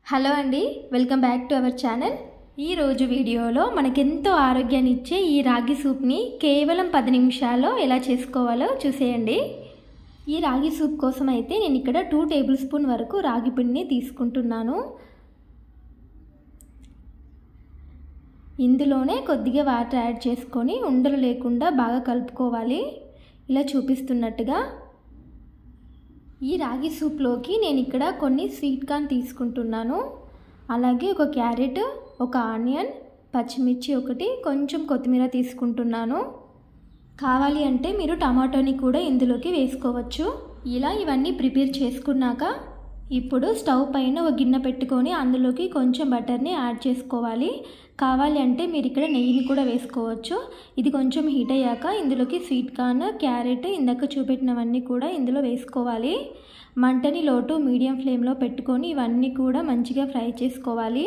Hello అండి, welcome back to our channel. ఈ రోజు వీడియోలో మనకెంతో ఆరోగ్యాన్ని ఇచ్చే ఈ రాగి సూప్ని కేవలం 10 నిమిషాల్లో ఎలా చేసుకోవాలో చూసేయండి. ఈ రాగి సూప్ కోసం అయితే నేను ఇక్కడ 2 టేబుల్ స్పూన్ వరకు రాగి పిండిని తీసుకుంటున్నాను. ఇందులోనే కొద్దిగా వాటర్ యాడ్ చేసుకొని ఉండలు లేకుండా బాగా కలుపుకోవాలి. ఇలా చూపిస్తున్నట్టుగా. ఈ రాగి సూప్లోకి నేను ఇక్కడ కొన్ని స్వీట్ కార్న్ తీసుకుంటున్నాను. అలాగే ఒక క్యారెట్, ఒక ఆనియన్, పచ్చిమిర్చి ఒకటి, కొంచెం కొత్తిమీర తీసుకుంటున్నాను. కావాలి అంటే మీరు టమాటోని కూడా ఇందులోకి వేసుకోవచ్చు. ఇలా ఇవన్నీ ప్రిపేర్ చేసుకున్నాక ఇప్పుడు స్టవ్ పైన ఒక గిన్నె పెట్టుకొని అందులోకి కొంచెం బటర్ని యాడ్ చేసుకోవాలి. కావాలి అంటే మీరు ఇక్కడ నెయ్యిని కూడా వేసుకోవచ్చు. ఇది కొంచెం హీట్ అయ్యాక ఇందులోకి స్వీట్ కార్న్, క్యారెట్ ఇందాక చూపెట్టినవన్నీ కూడా ఇందులో వేసుకోవాలి. మంటని లో టు మీడియం ఫ్లేమ్లో పెట్టుకొని ఇవన్నీ కూడా మంచిగా ఫ్రై చేసుకోవాలి.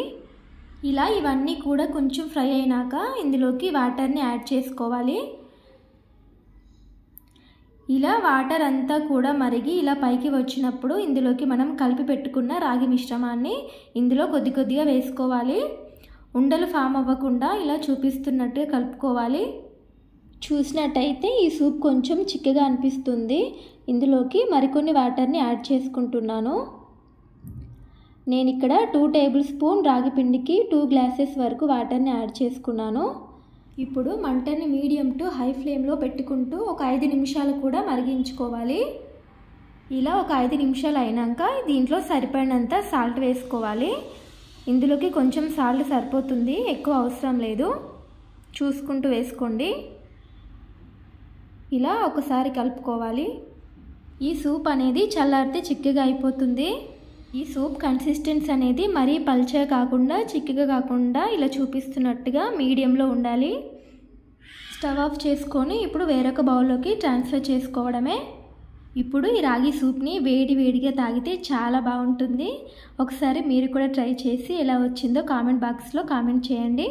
ఇలా ఇవన్నీ కూడా కొంచెం ఫ్రై అయినాక ఇందులోకి వాటర్ని యాడ్ చేసుకోవాలి. ఇలా వాటర్ అంతా కూడా మరిగి ఇలా పైకి వచ్చినప్పుడు ఇందులోకి మనం కలిపి పెట్టుకున్న రాగి మిశ్రమాన్ని ఇందులో కొద్ది కొద్దిగా వేసుకోవాలి. ఉండలు ఫామ్ అవ్వకుండా ఇలా చూపిస్తున్నట్టుగా కలుపుకోవాలి. చూసినట్టయితే ఈ సూప్ కొంచెం చిక్కగా అనిపిస్తుంది. ఇందులోకి మరికొన్ని వాటర్ని యాడ్ చేసుకుంటున్నాను. నేను ఇక్కడ 2 టేబుల్ స్పూన్ రాగి పిండికి 2 గ్లాసెస్ వరకు వాటర్ని యాడ్ చేసుకున్నాను. ఇప్పుడు మంటని మీడియం టు హై ఫ్లేమ్లో పెట్టుకుంటూ ఒక 5 నిమిషాలు కూడా మరిగించుకోవాలి. ఇలా ఒక 5 నిమిషాలు అయినాక దీంట్లో సరిపడినంత సాల్ట్ వేసుకోవాలి. ఇందులోకి కొంచెం సాల్ట్ సరిపోతుంది, ఎక్కువ అవసరం లేదు, చూసుకుంటూ వేసుకోండి. ఇలా ఒకసారి కలుపుకోవాలి. ఈ సూప్ అనేది చల్లారితే చిక్కగా అయిపోతుంది. ఈ సూప్ కన్సిస్టెన్సీ అనేది మరీ పల్చగా కాకుండా చిక్కగా కాకుండా ఇలా చూపిస్తున్నట్టుగా మీడియంలో ఉండాలి. స్టవ్ ఆఫ్ చేసుకొని ఇప్పుడు వేరొక బౌల్లోకి ట్రాన్స్ఫర్ చేసుకోవడమే. ఇప్పుడు ఈ రాగి సూప్ని వేడిగా తాగితే చాలా బాగుంటుంది. ఒకసారి మీరు కూడా ట్రై చేసి ఎలా వచ్చిందో కామెంట్ బాక్స్లో కామెంట్ చేయండి.